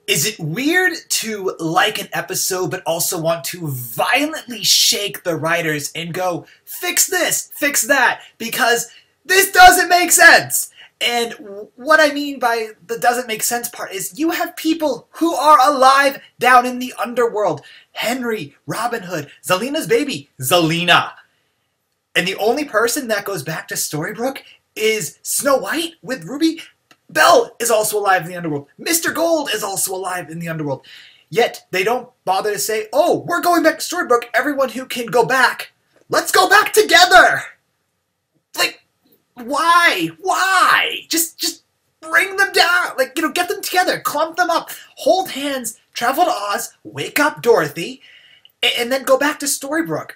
Is it weird to like an episode but also want to violently shake the writers and go, fix this, fix that, because this doesn't make sense? And what I mean by the doesn't make sense part is you have people who are alive down in the underworld. Henry, Robin Hood, Zelena's baby, Zelena. And the only person that goes back to Storybrooke is Snow White with Ruby. Belle is also alive in the underworld. Mr. Gold is also alive in the underworld. Yet they don't bother to say, oh, we're going back to Storybrooke. Everyone who can go back, let's go back together. Like, why? Why? Just bring them down. Like, get them together. Clump them up. Hold hands. Travel to Oz. Wake up Dorothy. And then go back to Storybrooke.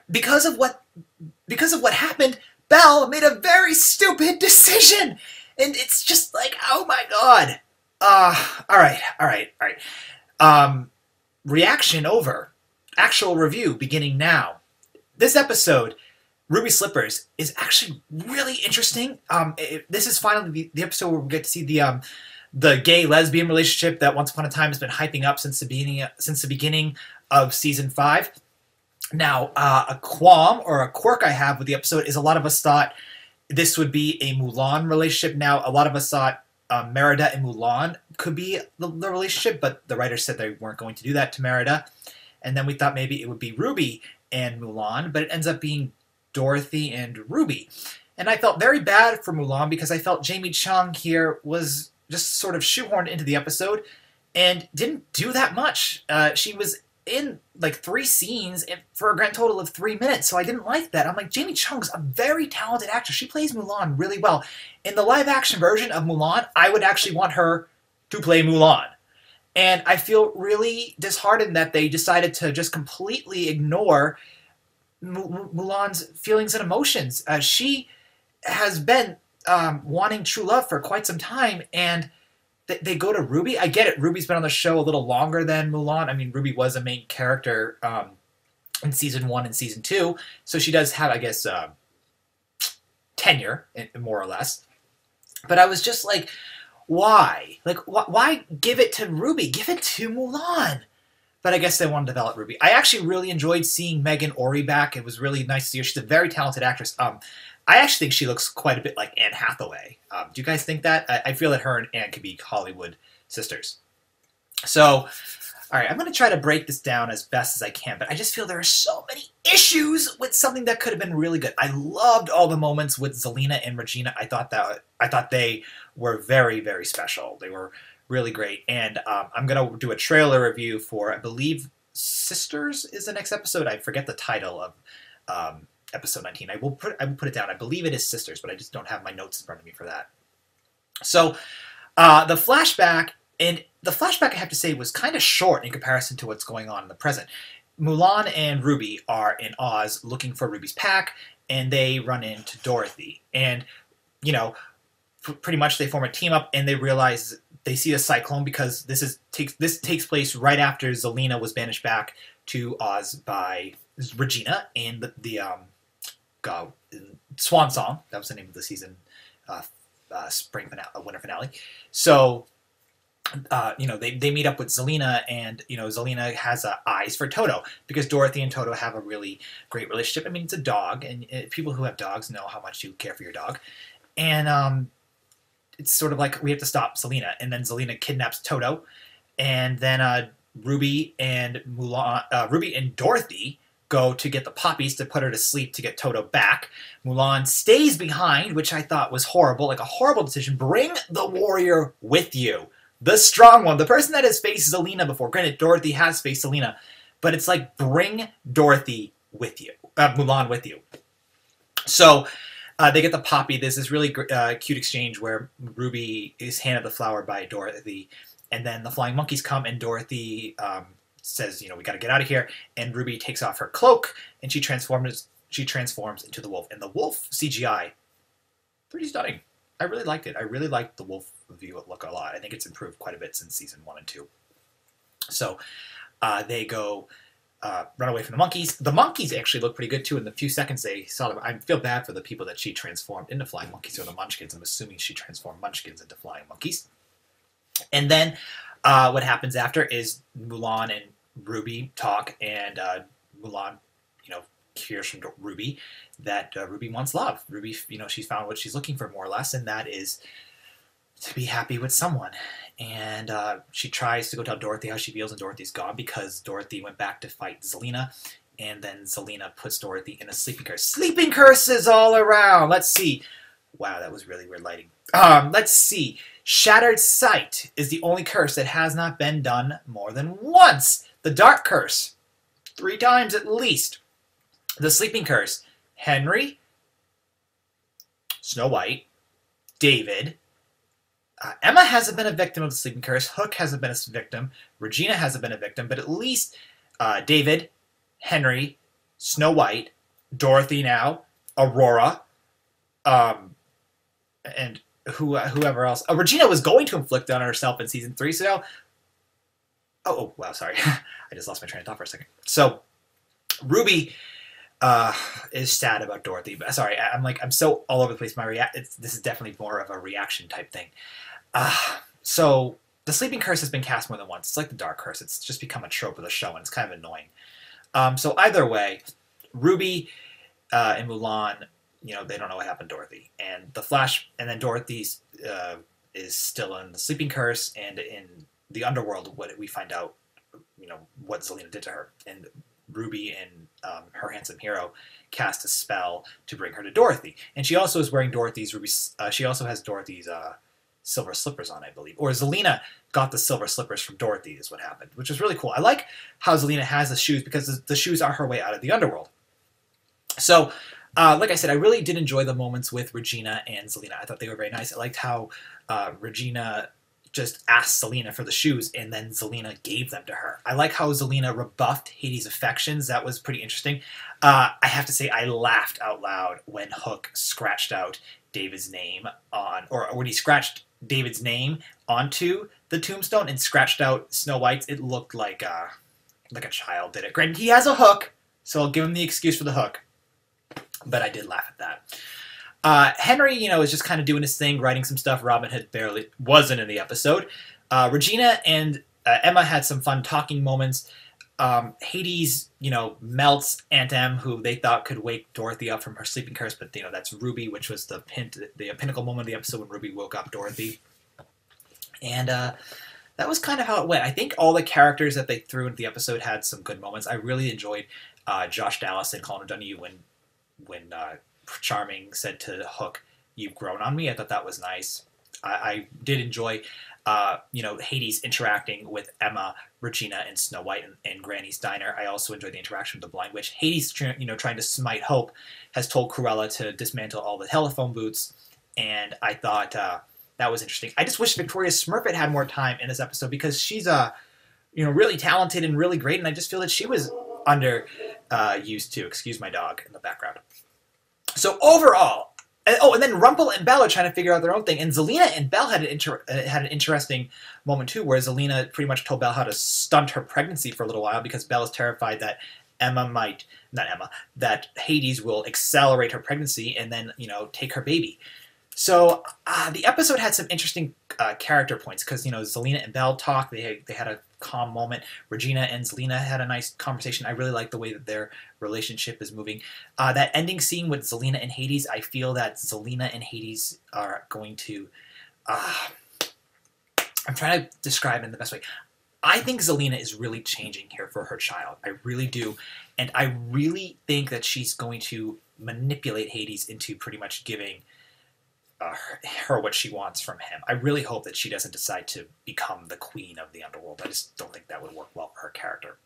Because of what happened, Belle made a very stupid decision. And it's just like, oh my god. Alright. Reaction over. Actual review beginning now. This episode, Ruby Slippers, is actually really interesting. This is finally the episode where we get to see the gay-lesbian relationship that once upon a time has been hyping up since the beginning of Season 5. Now, a qualm or a quirk I have with the episode is a lot of us thought this would be a Mulan relationship. Now, a lot of us thought Merida and Mulan could be the relationship, but the writers said they weren't going to do that to Merida. And then we thought maybe it would be Ruby and Mulan, but it ends up being Dorothy and Ruby. And I felt very bad for Mulan because I felt Jamie Chung here was just sort of shoehorned into the episode and didn't do that much. She was in like 3 scenes for a grand total of 3 minutes, so I didn't like that. I'm like, Jamie Chung's a very talented actress. She plays Mulan really well. In the live-action version of Mulan, I would actually want her to play Mulan. And I feel really disheartened that they decided to just completely ignore Mulan's feelings and emotions. She has been wanting true love for quite some time, and they go to Ruby. I get it. Ruby's been on the show a little longer than Mulan. I mean, Ruby was a main character in Season 1 and Season 2, so she does have, I guess, tenure, more or less. But I was just like, why? Like, why give it to Ruby? Give it to Mulan. But I guess they wanted to develop Ruby. I actually really enjoyed seeing Megan Ori back. It was really nice to see her. She's a very talented actress. I actually think she looks quite a bit like Anne Hathaway. Do you guys think that? I feel that her and Anne could be Hollywood sisters. So, all right, I'm going to try to break this down as best as I can, but I just feel there are so many issues with something that could have been really good. I loved all the moments with Zelena and Regina. I thought they were very, very special. They were really great. And I'm going to do a trailer review for, I believe, Sisters is the next episode. I forget the title of episode 19. I will put it down. I believe it is Sisters, but I just don't have my notes in front of me for that. So the flashback I have to say was kind of short in comparison to what's going on in the present. Mulan and Ruby are in Oz looking for Ruby's pack, and they run into Dorothy. And, pretty much they form a team up, and they realize they see a cyclone because this takes place right after Zelena was banished back to Oz by Regina in the Swan Song. That was the name of the season, spring finale, winter finale. So, they meet up with Zelena, and, Zelena has eyes for Toto because Dorothy and Toto have a really great relationship. I mean, it's a dog, and people who have dogs know how much you care for your dog. And it's sort of like we have to stop Zelena, and then Zelena kidnaps Toto, and then Ruby and Dorothy go to get the poppies to put her to sleep to get Toto back. Mulan stays behind, which I thought was horrible, like a horrible decision. Bring the warrior with you. The strong one. The person that has faced Zelena before. Granted, Dorothy has faced Zelena, but it's like, bring Dorothy with you. Mulan with you. So, they get the poppy. There's this really cute exchange where Ruby is handed the flower by Dorothy, and then the flying monkeys come, and Dorothy says, we got to get out of here. And Ruby takes off her cloak, and she transforms into the wolf. And the wolf CGI, pretty stunning. I really liked it. I really liked the wolf view look a lot. I think it's improved quite a bit since Season 1 and 2. So they go run away from the monkeys. The monkeys actually look pretty good, too, in the few seconds they saw them. I feel bad for the people that she transformed into flying monkeys, or the munchkins. I'm assuming she transformed munchkins into flying monkeys. And then What happens after is Mulan and Ruby talk, and Mulan, hears from Ruby that Ruby wants love. Ruby, she's found what she's looking for more or less, and that is to be happy with someone. And she tries to go tell Dorothy how she feels, and Dorothy's gone because Dorothy went back to fight Zelena, and then Zelena puts Dorothy in a sleeping curse. Sleeping curses all around! Let's see. Wow, that was really weird lighting. Let's see. Shattered Sight is the only curse that has not been done more than once. The Dark Curse, 3 times at least. The Sleeping Curse, Henry, Snow White, David. Emma hasn't been a victim of the Sleeping Curse. Hook hasn't been a victim. Regina hasn't been a victim. But at least David, Henry, Snow White, Dorothy now, Aurora, and whoever else. Regina was going to inflict on herself in season 3, so now... Oh, wow, sorry. I just lost my train of thought for a second. So, Ruby is sad about Dorothy. Sorry, I'm so all over the place. This is definitely more of a reaction type thing. So, the Sleeping Curse has been cast more than once. It's like the Dark Curse. It's just become a trope of the show, and it's kind of annoying. So, either way, Ruby and Mulan... they don't know what happened to Dorothy. And then Dorothy is still in the Sleeping Curse, and in the underworld, what we find out, what Zelena did to her. And Ruby and her handsome hero cast a spell to bring her to Dorothy. And she also is wearing she also has Dorothy's silver slippers on, I believe. Or Zelena got the silver slippers from Dorothy is what happened, which is really cool. I like how Zelena has the shoes because the shoes are her way out of the underworld. So... like I said, I really did enjoy the moments with Regina and Zelena. I thought they were very nice. I liked how Regina just asked Zelena for the shoes, and then Zelena gave them to her. I like how Zelena rebuffed Hades' affections. That was pretty interesting. I have to say, I laughed out loud when Hook scratched out David's name or when he scratched David's name onto the tombstone and scratched out Snow White's. It looked like a child did it. Granted, he has a hook, so I'll give him the excuse for the hook. But I did laugh at that. Henry, is just kind of doing his thing, writing some stuff. Robin Hood barely wasn't in the episode. Regina and Emma had some fun talking moments. Hades, melts Aunt Em, who they thought could wake Dorothy up from her sleeping curse, but that's Ruby, which was the pinnacle moment of the episode when Ruby woke up Dorothy. And that was kind of how it went. I think all the characters that they threw into the episode had some good moments. I really enjoyed Josh Dallas and Colin O'Donoghue when Charming said to Hook, "You've grown on me." I thought that was nice. I did enjoy, Hades interacting with Emma, Regina, and Snow White and Granny's Diner. I also enjoyed the interaction with the Blind Witch. Hades, trying to smite Hope, has told Cruella to dismantle all the telephone booths, and I thought that was interesting. I just wish Victoria Smurfett had more time in this episode because she's really talented and really great, and I just feel that she was used to. Excuse my dog in the background. So overall, and then Rumple and Belle are trying to figure out their own thing, and Zelena and Belle had an interesting moment too, where Zelena pretty much told Belle how to stunt her pregnancy for a little while because Belle is terrified that that Hades will accelerate her pregnancy and then take her baby. So the episode had some interesting character points because Zelena and Belle talked. They had a calm moment. Regina and Zelena had a nice conversation. I really like the way that their relationship is moving. That ending scene with Zelena and Hades, I feel that Zelena and Hades are going to... I'm trying to describe it in the best way. I think Zelena is really changing here for her child. I really do. And I really think that she's going to manipulate Hades into pretty much giving her what she wants from him. I really hope that she doesn't decide to become the queen of the underworld. I just don't think that would work well for her character.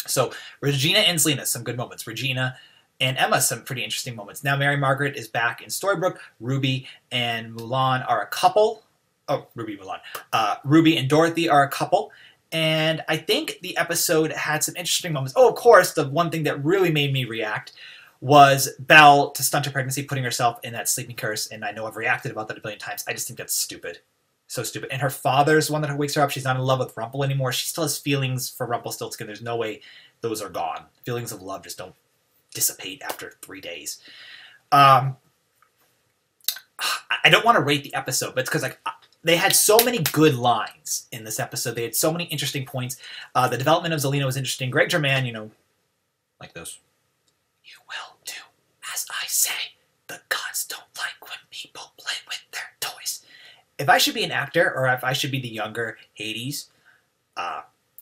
So Regina and Zelena, some good moments. Regina and Emma, some pretty interesting moments. Now Mary Margaret is back in Storybrooke. Ruby and Mulan are a couple. Oh, Ruby and Dorothy are a couple. And I think the episode had some interesting moments. Oh, of course, the one thing that really made me react was Belle, to stunt her pregnancy, putting herself in that sleeping curse. And I know I've reacted about that a billion times. I just think that's stupid. So stupid. And her father's the one that wakes her up. She's not in love with Rumple anymore. She still has feelings for Rumpelstiltskin. There's no way those are gone. Feelings of love just don't dissipate after 3 days. I don't want to rate the episode, but it's because they had so many good lines in this episode. They had so many interesting points. The development of Zelena was interesting. Greg German, you know, like this. You will do as I say. The gods don't like when people play with their toys. If I should be an actor, or if I should be the younger Hades,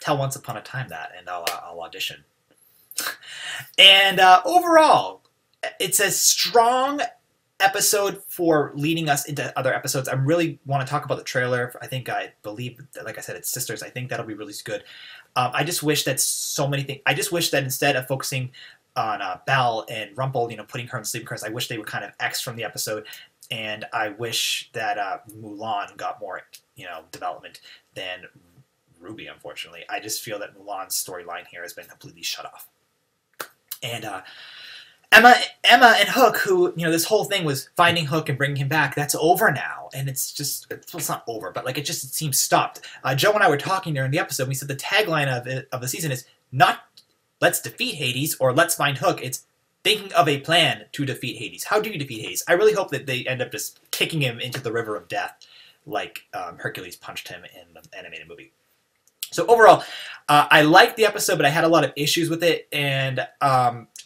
tell Once Upon a Time that, and I'll audition. And overall, it's a strong episode for leading us into other episodes. I really want to talk about the trailer. I believe, like I said, it's Sisters. I think that'll be really good. I just wish that so many things. I just wish that instead of focusing on Belle and Rumple, you know, putting her in sleeping cars, I wish they were kind of X from the episode, and I wish that Mulan got more, you know, development than Ruby. Unfortunately, I just feel that Mulan's storyline here has been completely shut off. And Emma and Hook, who, you know, this whole thing was finding Hook and bringing him back, that's over now. And it's just, well, it's not over, but like it seems stopped. Joe and I were talking during the episode, and we said the tagline of the season is not let's defeat Hades or let's find Hook. It's thinking of a plan to defeat Hades. How do you defeat Hades? I really hope that they end up just kicking him into the river of death like Hercules punched him in the animated movie. So overall, I liked the episode, but I had a lot of issues with it, and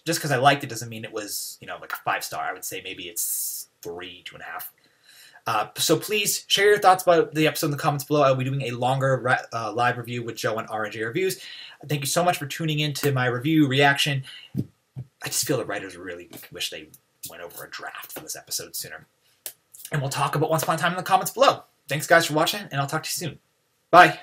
just because I liked it doesn't mean it was, you know, like a 5-star. I would say maybe it's 3, 2.5. So please share your thoughts about the episode in the comments below. I'll be doing a longer live review with Joe and RNJ Reviews. Thank you so much for tuning in to my review reaction. I just feel the writers really wish they went over a draft for this episode sooner. And we'll talk about Once Upon a Time in the comments below. Thanks, guys, for watching, and I'll talk to you soon. Bye.